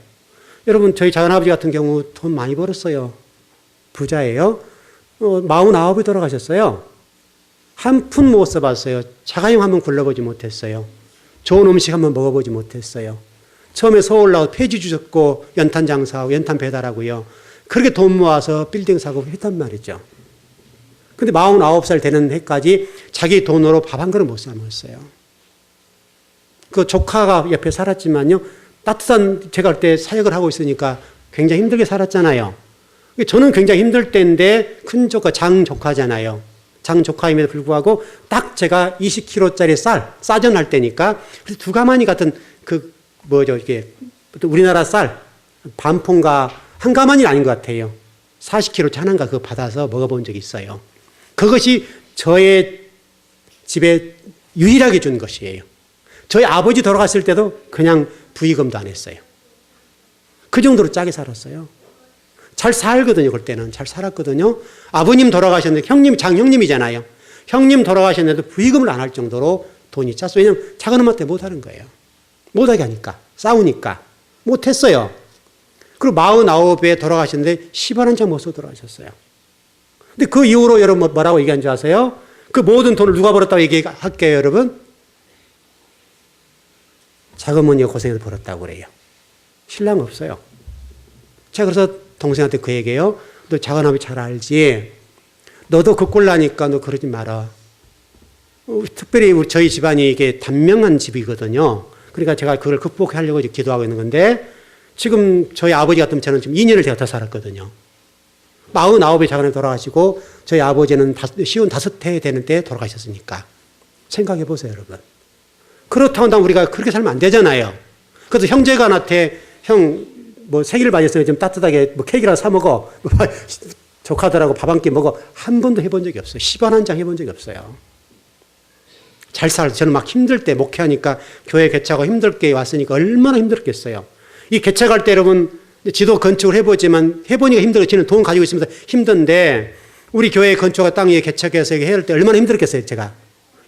여러분 저희 작은아버지 같은 경우 돈 많이 벌었어요. 부자예요. 49이 돌아가셨어요. 한 푼 못 써봤어요. 자가용 한번 굴러보지 못했어요. 좋은 음식 한번 먹어보지 못했어요. 처음에 서울 나와 폐지 주셨고 연탄 장사하고 연탄 배달하고요. 그렇게 돈 모아서 빌딩 사고 했단 말이죠. 근데 49살 되는 해까지 자기 돈으로 밥 한 그릇 못 사 먹었어요. 그 조카가 옆에 살았지만요. 따뜻한 제가 그때 사역을 하고 있으니까 굉장히 힘들게 살았잖아요. 저는 굉장히 힘들 때인데 큰 조카 장 조카잖아요. 장 조카임에도 불구하고 딱 제가 20kg짜리 쌀 싸전할 때니까 두 가마니 같은 그 뭐죠 이게 우리나라 쌀 반포인가 한 가마니 아닌 것 같아요. 40kg 차는가 그거 받아서 먹어본 적이 있어요. 그것이 저의 집에 유일하게 준 것이에요. 저희 아버지 돌아갔을 때도 그냥 부의금도 안 했어요. 그 정도로 짜게 살았어요. 잘 살거든요. 그때는 잘 살았거든요. 아버님 돌아가셨는데 형님 장형님이잖아요. 형님 돌아가셨는데도 부의금을 안 할 정도로 돈이 찼어요. 왜냐하면 작은 엄마한테 못하는 거예요. 못하게 하니까 싸우니까 못했어요. 그리고 49에 돌아가셨는데 10원 한 장 못 써 돌아가셨어요. 근데 그 이후로 여러분 뭐라고 얘기한 줄 아세요? 그 모든 돈을 누가 벌었다고 얘기할게요, 여러분? 작은어머니가 고생해서 벌었다고 그래요. 신랑 없어요. 제가 그래서 동생한테 그 얘기해요. 너 작은아버지 잘 알지? 너도 그 꼴 나니까 너 그러지 마라. 특별히 저희 집안이 이게 단명한 집이거든요. 그러니까 제가 그걸 극복하려고 기도하고 있는 건데 지금 저희 아버지 같으면 저는 지금 2년을 제가 더 살았거든요. 49에 작은아버지 돌아가시고 저희 아버지는 55해 되는 때 돌아가셨으니까. 생각해 보세요, 여러분. 그렇다고 우리가 그렇게 살면 안 되잖아요. 그래서 형제가 나한테 형 뭐 생일 맞았으면 좀 따뜻하게 뭐 케이크라도 사 먹어. 조카들하고 밥 한 끼 먹어. 한 번도 해본 적이 없어요. 10원 한 장 해본 적이 없어요. 잘 살아서 저는 막 힘들 때 목회하니까 교회 개척하고 힘들게 왔으니까 얼마나 힘들었겠어요. 이 개척할 때 여러분 지도 건축을 해보지만 해보니까 힘들어요. 저는 돈 가지고 있으면서 힘든데 우리 교회 건축과 땅 위에 개척해서 해야 할 때 얼마나 힘들었겠어요. 제가.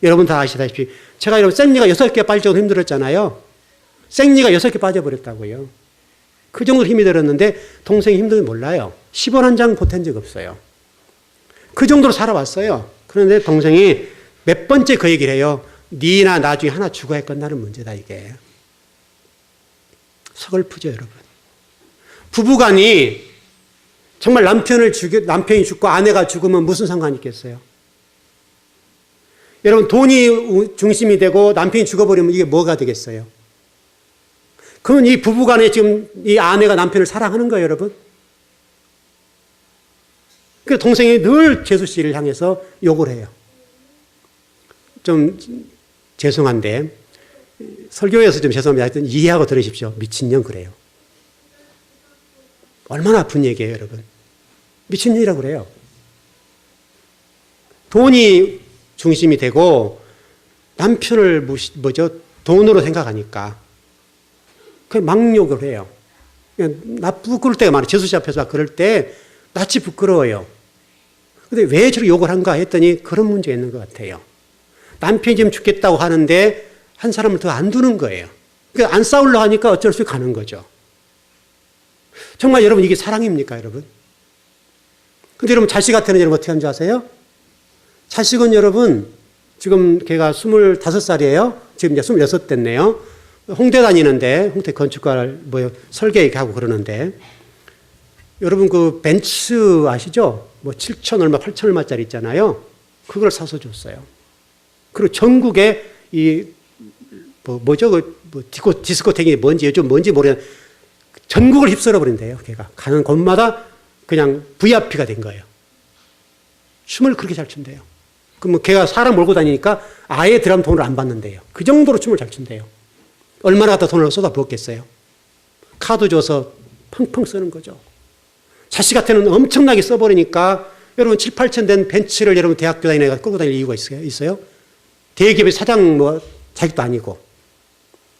여러분 다 아시다시피 제가 여러분 생리가 6개 빠질 정도 힘들었잖아요. 생리가 6개 빠져버렸다고요. 그 정도 힘이 들었는데 동생이 힘든 줄 몰라요. 10원 한 장 보탠 적 없어요. 그 정도로 살아왔어요. 그런데 동생이 몇 번째 그 얘기를 해요. 니나 나 중에 하나 죽어야 끝나는 문제다 이게. 서글프죠 여러분. 부부간이 정말 남편이 죽고 아내가 죽으면 무슨 상관이 있겠어요. 여러분 돈이 중심이 되고 남편이 죽어버리면 이게 뭐가 되겠어요. 그러면 이 부부간에 지금 이 아내가 남편을 사랑하는 거예요 여러분. 그래서 동생이 늘 재수 씨를 향해서 욕을 해요. 좀 죄송한데 설교에서 좀 죄송합니다. 하여튼 이해하고 들으십시오. 미친년 그래요. 얼마나 아픈 얘기예요 여러분. 미친년이라고 그래요. 돈이 중심이 되고 남편을 돈으로 생각하니까 막 욕을 해요. 나 부끄러울 때가 많아요. 재수 씨 앞에서 그럴 때 낯이 부끄러워요. 근데 왜 저렇게 욕을 한가 했더니 그런 문제가 있는 것 같아요. 남편이 지금 죽겠다고 하는데 한 사람을 더 안 두는 거예요. 그러니까 안 싸우려고 하니까 어쩔 수 없이 가는 거죠. 정말 여러분 이게 사랑입니까, 여러분? 근데 여러분 자식한테는 여러분 어떻게 하는 줄 아세요? 자식은 여러분 지금 걔가 25살이에요. 지금 이제 26 됐네요. 홍대 다니는데 홍대 건축가를 설계 하고 그러는데 여러분 그 벤츠 아시죠? 7천 얼마 8천 얼마짜리 있잖아요. 그걸 사서 줬어요. 그리고 전국에 디스코텍이 뭔지 요즘 뭔지 모르겠는데 전국을 휩쓸어 버린대요. 걔가 가는 곳마다 그냥 VIP가 된 거예요. 춤을 그렇게 잘 춘대요. 그럼 걔가 사람 몰고 다니니까 아예 들어가면 돈을 안 받는데요. 그 정도로 춤을 잘 춘대요. 얼마나 갖다 돈을 쏟아부었겠어요. 카드 줘서 펑펑 쓰는 거죠. 자식한테는 엄청나게 써버리니까 여러분 7, 8천 된 벤츠를 여러분 대학교 다니는 애가 끌고 다닐 이유가 있어요? 대기업의 사장 자격도 아니고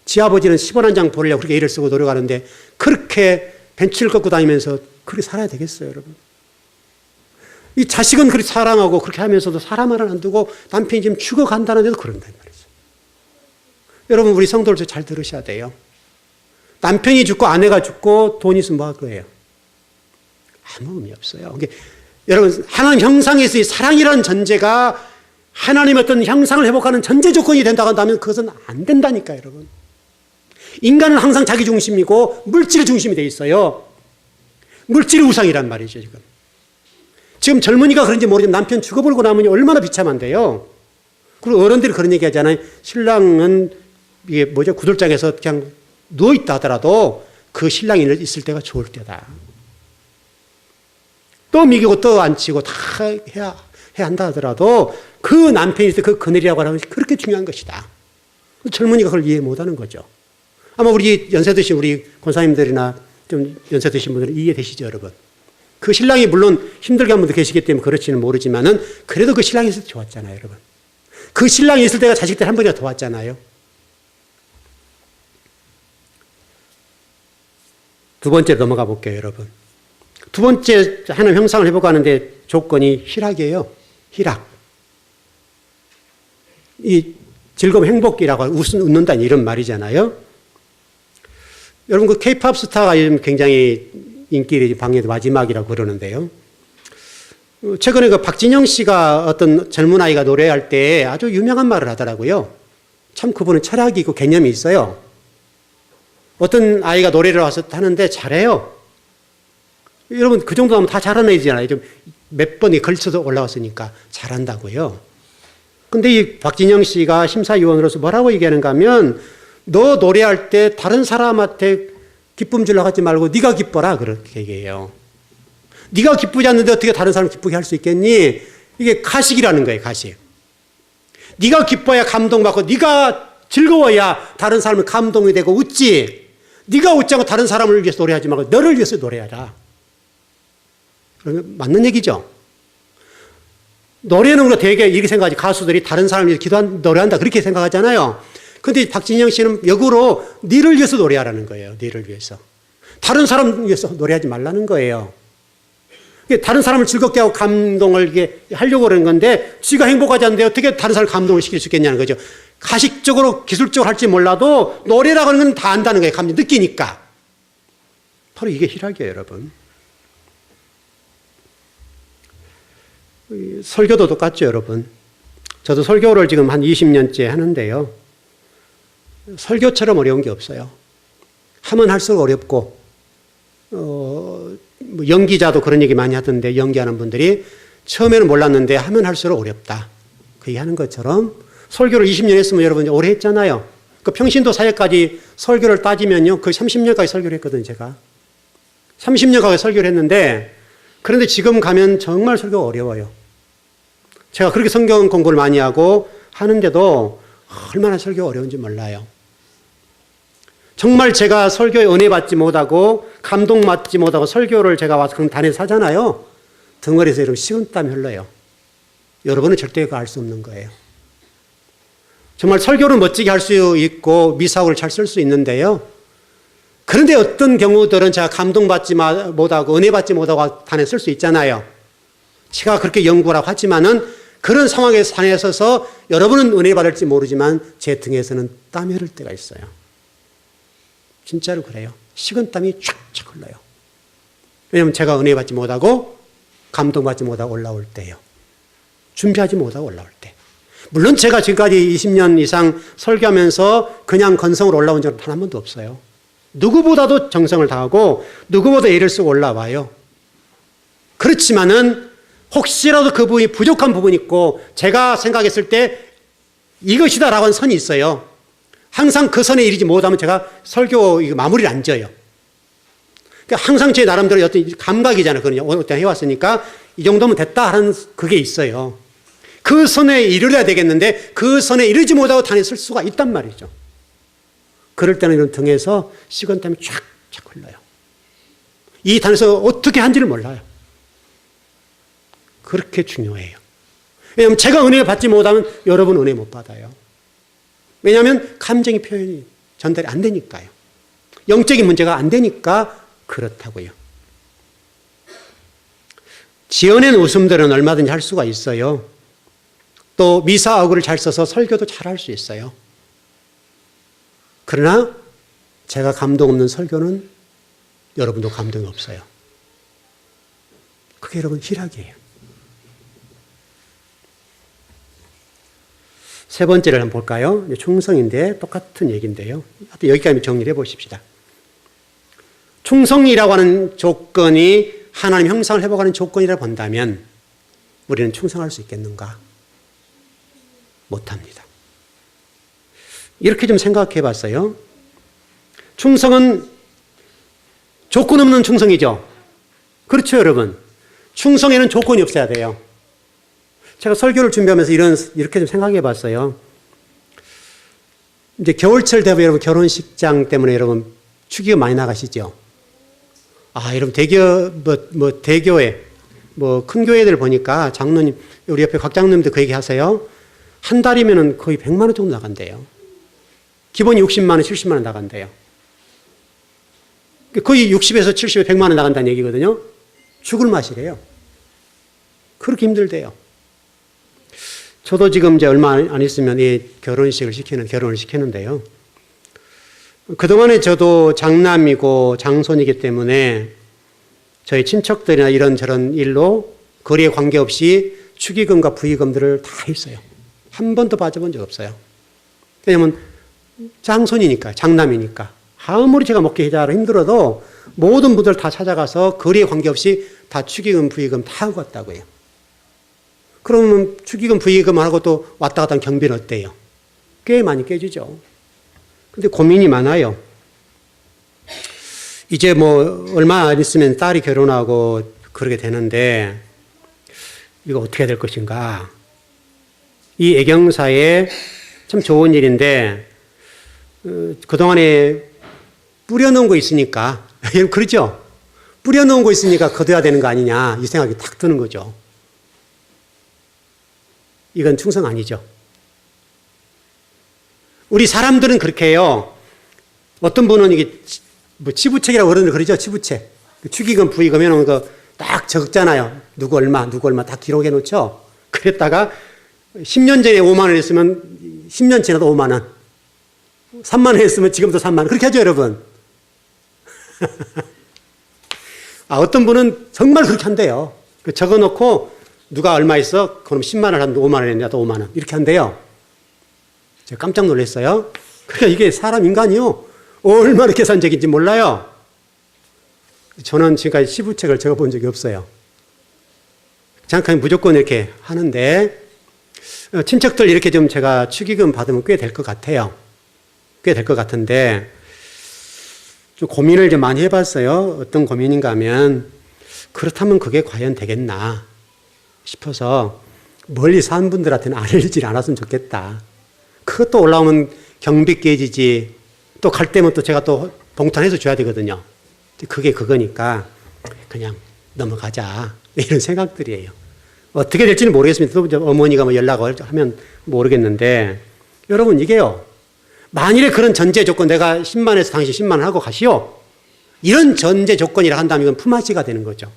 지 아버지는 10원 한 장 벌려고 그렇게 애를 쓰고 노력하는데 그렇게 벤츠를 끌고 다니면서 그렇게 살아야 되겠어요, 여러분? 이 자식은 그렇게 사랑하고 그렇게 하면서도 사람을 안 두고 남편이 지금 죽어간다는데도 그런단 말이죠. 여러분 우리 성도들 잘 들으셔야 돼요. 남편이 죽고 아내가 죽고 돈 있으면 뭐 할 거예요? 아무 의미 없어요. 그러니까 여러분 하나님 형상에서 이 사랑이라는 전제가 하나님의 어떤 형상을 회복하는 전제 조건이 된다고 한다면 그것은 안 된다니까요, 여러분. 인간은 항상 자기 중심이고 물질 중심이 돼 있어요. 물질이 우상이란 말이죠, 지금. 지금 젊은이가 그런지 모르지만 남편 죽어버리고 나면 얼마나 비참한데요. 그리고 어른들이 그런 얘기 하잖아요. 신랑은 이게 구들장에서 그냥 누워있다 하더라도 그 신랑이 있을 때가 좋을 때다. 또 미기고 또 앉히고 다 해야 한다 하더라도 그 남편이 있을 때 그 그늘이라고 하는 것이 그렇게 중요한 것이다. 젊은이가 그걸 이해 못하는 거죠. 아마 우리 연세 드신 우리 권사님들이나 좀 연세 드신 분들은 이해되시죠, 여러분? 그 신랑이 물론 힘들게 한 분도 계시기 때문에 그렇지는 모르지만은 그래도 그 신랑이 있을 때 좋았잖아요, 여러분. 그 신랑이 있을 때가 자식들 한 번이나 도왔잖아요. 두 번째 넘어가 볼게요, 여러분. 두 번째 하나님 형상을 회복하는데 조건이 희락이에요. 희락. 이 즐거움 행복이라고 웃는다 이런 말이잖아요. 여러분 그 K-팝 스타가 요즘 굉장히 인기 방해의 마지막이라고 그러는데요. 최근에 그 박진영 씨가 어떤 젊은 아이가 노래할 때 아주 유명한 말을 하더라고요. 참 그분은 철학이 있고 개념이 있어요. 어떤 아이가 노래를 와서 하는데 잘해요. 여러분 그 정도 하면 다 잘하는 애잖아요. 좀 몇 번이 걸쳐서 올라왔으니까 잘한다고요. 근데 이 박진영 씨가 심사위원으로서 뭐라고 얘기하는가 하면 너 노래할 때 다른 사람한테 기쁨 주려고 하지 말고 네가 기뻐라 그렇게 얘기해요. 네가 기쁘지 않는데 어떻게 다른 사람을 기쁘게 할 수 있겠니? 이게 가식이라는 거예요, 가식. 네가 기뻐야 감동받고 네가 즐거워야 다른 사람은 감동이 되고 웃지. 네가 웃지 않고 다른 사람을 위해서 노래하지 말고 너를 위해서 노래하라. 그러면 맞는 얘기죠. 노래는 우리가 되게 이렇게 생각하지. 가수들이 다른 사람을 위해서 노래한다 그렇게 생각하잖아요. 근데 박진영 씨는 역으로 너를 위해서 노래하라는 거예요. 너를 위해서. 다른 사람 위해서 노래하지 말라는 거예요. 다른 사람을 즐겁게 하고 감동을 이게 하려고 그러는 건데 지가 행복하지 않는데 어떻게 다른 사람을 감동을 시킬 수 있겠냐는 거죠. 가식적으로 기술적으로 할지 몰라도 노래라고 하는 건 다 안다는 거예요. 감정 느끼니까. 바로 이게 희락이에요, 여러분. 설교도 똑같죠, 여러분. 저도 설교를 지금 한 20년째 하는데요. 설교처럼 어려운 게 없어요. 하면 할수록 어렵고, 연기자도 그런 얘기 많이 하던데, 연기하는 분들이 처음에는 몰랐는데 하면 할수록 어렵다. 그 얘기 하는 것처럼 설교를 20년 했으면 여러분 오래 했잖아요. 그 평신도 사역까지 설교를 따지면요. 거의 30년까지 설교를 했거든요, 제가. 30년까지 설교를 했는데, 그런데 지금 가면 정말 설교가 어려워요. 제가 그렇게 성경 공부를 많이 하고 하는데도 얼마나 설교가 어려운지 몰라요. 정말 제가 설교에 은혜 받지 못하고 감동 받지 못하고 설교를 제가 와서 그런 단에서 하잖아요. 덩어리에서 이렇게 식은땀이 흘러요. 여러분은 절대 그거 알 수 없는 거예요. 정말 설교를 멋지게 할 수 있고 미사오를 잘 쓸 수 있는데요. 그런데 어떤 경우들은 제가 감동받지 못하고 은혜 받지 못하고 단에 쓸 수 있잖아요. 제가 그렇게 연구라고 하지만은 그런 상황에 산에 서서 여러분은 은혜 받을지 모르지만 제 등에서는 땀이 흐를 때가 있어요. 진짜로 그래요. 식은땀이 촥촥 흘러요. 왜냐하면 제가 은혜 받지 못하고 감동받지 못하고 올라올 때요. 준비하지 못하고 올라올 때. 물론 제가 지금까지 20년 이상 설교하면서 그냥 건성으로 올라온 적은 단 한 번도 없어요. 누구보다도 정성을 다하고 누구보다 애를 쓰고 올라와요. 그렇지만은 혹시라도 그 부분이 부족한 부분이 있고 제가 생각했을 때 이것이다라고 하는 선이 있어요. 항상 그 선에 이르지 못하면 제가 설교 마무리를 안 지어요. 그러니까 항상 제 나름대로 어떤 감각이잖아요. 그건 어떤 해왔으니까 이 정도면 됐다 하는 그게 있어요. 그 선에 이르러야 되겠는데 그 선에 이르지 못하고 단에 쓸 수가 있단 말이죠. 그럴 때는 이런 등에서 식은땀이 쫙쫙 흘러요. 이 단에서 어떻게 한지를 몰라요. 그렇게 중요해요. 왜냐하면 제가 은혜 받지 못하면 여러분 은혜 못 받아요. 왜냐하면 감정의 표현이 전달이 안 되니까요. 영적인 문제가 안 되니까 그렇다고요. 지어낸 웃음들은 얼마든지 할 수가 있어요. 또 미사어구를 잘 써서 설교도 잘 할 수 있어요. 그러나 제가 감동 없는 설교는 여러분도 감동이 없어요. 그게 여러분 희락이에요. 세 번째를 한번 볼까요? 충성인데 똑같은 얘기인데요. 여기까지 정리를 해보십시다. 충성이라고 하는 조건이 하나님 형상을 회복하는 조건이라고 본다면 우리는 충성할 수 있겠는가? 못합니다. 이렇게 좀 생각해 봤어요. 충성은 조건 없는 충성이죠. 그렇죠, 여러분. 충성에는 조건이 없어야 돼요. 제가 설교를 준비하면서 이렇게 좀 생각해 봤어요. 이제 겨울철 되면 여러분 결혼식장 때문에 여러분 축의금 많이 나가시죠? 여러분 대교회, 큰 교회들 보니까 장로님, 우리 옆에 곽 장로님도 그 얘기 하세요. 한 달이면은 거의 100만 원 정도 나간대요. 기본이 60만 원, 70만 원 나간대요. 거의 60에서 70에 100만 원 나간다는 얘기거든요. 죽을 맛이래요. 그렇게 힘들대요. 저도 지금 이제 얼마 안 있으면 이 결혼을 시키는데요. 그동안에 저도 장남이고 장손이기 때문에 저희 친척들이나 이런저런 일로 거리에 관계없이 축의금과 부의금들을 다 했어요. 한 번도 빠져본 적 없어요. 왜냐하면 장손이니까, 장남이니까. 아무리 제가 먹기 해자로 힘들어도 모든 분들 다 찾아가서 거리에 관계없이 다 축의금, 부의금 다 하고 갔다고요. 그러면 축의금, 부의금하고 또 왔다 갔다 하는 경비는 어때요? 꽤 많이 깨지죠. 근데 고민이 많아요. 이제 얼마 안 있으면 딸이 결혼하고 그러게 되는데 이거 어떻게 해야 될 것인가. 이 애경사에 참 좋은 일인데 그동안에 뿌려놓은 거 있으니까 그렇죠? 뿌려놓은 거 있으니까 거둬야 되는 거 아니냐 이 생각이 탁 드는 거죠. 이건 충성 아니죠. 우리 사람들은 그렇게 해요. 어떤 분은 이게 치부책이라고 그러죠. 치부책. 축의금, 부의금 해놓은 거 딱 적잖아요. 누구 얼마 딱 기록해 놓죠. 그랬다가 10년 전에 5만 원 했으면 10년 지나도 5만 원. 3만 원 했으면 지금도 3만 원. 그렇게 하죠, 여러분. 어떤 분은 정말 그렇게 한대요. 적어 놓고 누가 얼마 있어? 그럼 10만 원 하면 5만 원 했냐, 또 5만 원. 이렇게 한대요. 제가 깜짝 놀랐어요. 그러니까 이게 사람 인간이요. 얼마나 계산적인지 몰라요. 저는 지금까지 시부책을 적어본 적이 없어요. 잠깐 무조건 이렇게 하는데 친척들 이렇게 좀 제가 축의금 받으면 꽤 될 것 같아요. 꽤 될 것 같은데 좀 고민을 좀 많이 해봤어요. 어떤 고민인가 하면 그렇다면 그게 과연 되겠나 싶어서 멀리 사는 분들한테는 알려지지 않았으면 좋겠다. 그것도 올라오면 경비 깨지지 또 갈 때면 또 제가 또 동탄해서 줘야 되거든요. 그게 그거니까 그냥 넘어가자 이런 생각들이에요. 어떻게 될지는 모르겠습니다. 또 이제 어머니가 뭐 연락을 하면 모르겠는데, 여러분, 이게요, 만일에 그런 전제 조건, 내가 10만에서 당신 10만 하고 가시오, 이런 전제 조건이라 한다면 이건 품앗이가 되는 거죠.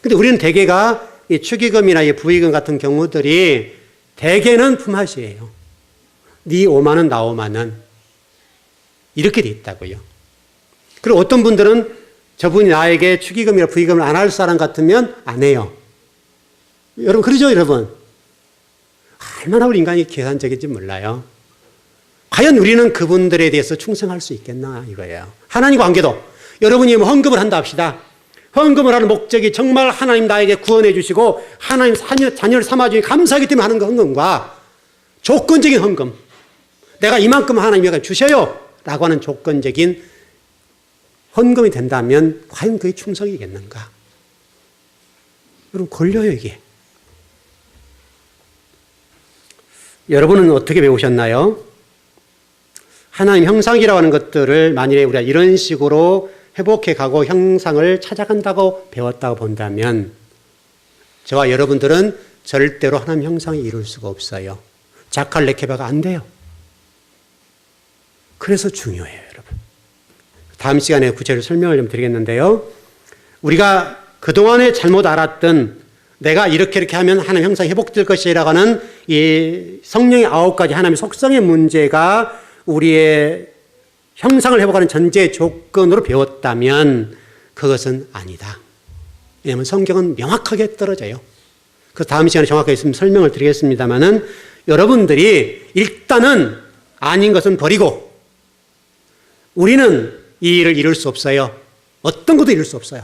근데 우리는 대개가 이 축의금이나 이 부의금 같은 경우들이 대개는 품앗이에요. 네 5만 원, 나 5만 원. 이렇게 돼 있다고요. 그리고 어떤 분들은 저분이 나에게 축의금이나 부의금을 안 할 사람 같으면 안 해요. 여러분, 그러죠, 여러분? 얼마나 우리 인간이 계산적인지 몰라요. 과연 우리는 그분들에 대해서 충성할 수 있겠나, 이거예요. 하나님과 관계도. 여러분이 뭐 헌금을 한다 합시다. 헌금을 하는 목적이 정말 하나님 나에게 구원해 주시고 하나님 자녀를 삼아주니 감사하기 때문에 하는 그 헌금과 조건적인 헌금, 내가 이만큼 하나님에게 주셔요 라고 하는 조건적인 헌금이 된다면 과연 그게 충성이겠는가? 여러분, 걸려요, 이게. 여러분은 어떻게 배우셨나요? 하나님 형상이라고 하는 것들을 만일에 우리가 이런 식으로 회복해 가고 형상을 찾아간다고 배웠다고 본다면 저와 여러분들은 절대로 하나님 형상을 이룰 수가 없어요. 자칼레케바가 안 돼요. 그래서 중요해요, 여러분. 다음 시간에 구체적으로 설명을 좀 드리겠는데요. 우리가 그동안에 잘못 알았던 내가 이렇게 하면 하나님 형상이 회복될 것이라고 하는 이 성령의 9가지 하나님의 속성의 문제가 우리의 형상을 회복하는 전제 조건으로 배웠다면 그것은 아니다. 왜냐하면 성경은 명확하게 떨어져요. 그래서 다음 시간에 정확하게 설명을 드리겠습니다만은 여러분들이 일단은 아닌 것은 버리고 우리는 이 일을 이룰 수 없어요. 어떤 것도 이룰 수 없어요.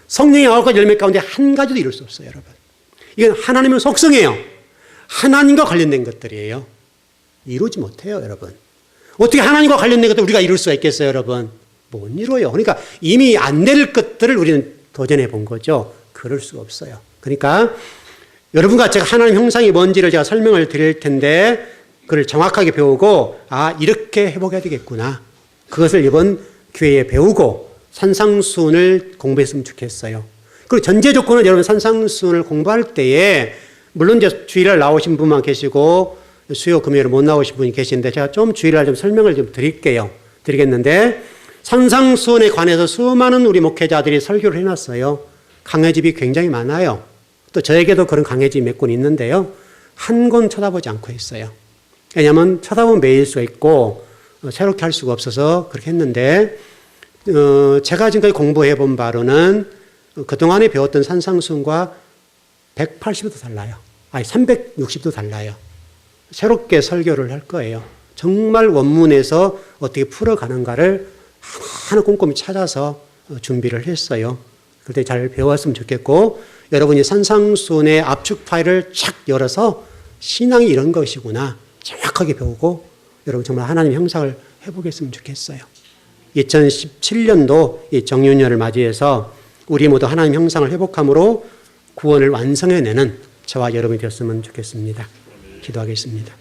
성령의 9가지 열매 가운데 한 가지도 이룰 수 없어요, 여러분. 이건 하나님의 속성이에요. 하나님과 관련된 것들이에요. 이루지 못해요, 여러분. 어떻게 하나님과 관련된 것들 우리가 이룰 수가 있겠어요, 여러분? 못 이뤄요. 그러니까 이미 안 될 것들을 우리는 도전해 본 거죠. 그럴 수가 없어요. 그러니까 여러분과 제가 하나님 형상이 뭔지를 제가 설명을 드릴 텐데 그걸 정확하게 배우고 이렇게 회복해야 되겠구나. 그것을 이번 기회에 배우고 산상수훈을 공부했으면 좋겠어요. 그리고 전제 조건은 여러분 산상수훈을 공부할 때에 물론 이제 주일날 나오신 분만 계시고 수요 금요일에 못 나오신 분이 계시는데 제가 좀 주일날 좀 설명을 좀 드리겠는데 산상수훈에 관해서 수많은 우리 목회자들이 설교를 해놨어요. 강해집이 굉장히 많아요. 또 저에게도 그런 강해집이 몇 권 있는데요. 한 권 쳐다보지 않고 있어요. 왜냐하면 쳐다보면 매일 수가 있고 새롭게 할 수가 없어서 그렇게 했는데 제가 지금까지 공부해 본 바로는 그동안에 배웠던 산상수훈과 180도 달라요. 360도 달라요. 새롭게 설교를 할 거예요. 정말 원문에서 어떻게 풀어가는가를 하나하나 꼼꼼히 찾아서 준비를 했어요. 그때 잘 배웠으면 좋겠고 여러분이 산상수훈의 압축 파일을 착 열어서 신앙이 이런 것이구나 정확하게 배우고 여러분 정말 하나님 형상을 해보겠으면 좋겠어요. 2017년도 이 정유년을 맞이해서 우리 모두 하나님 형상을 회복함으로 구원을 완성해내는 저와 여러분이 되었으면 좋겠습니다. 기도하겠습니다.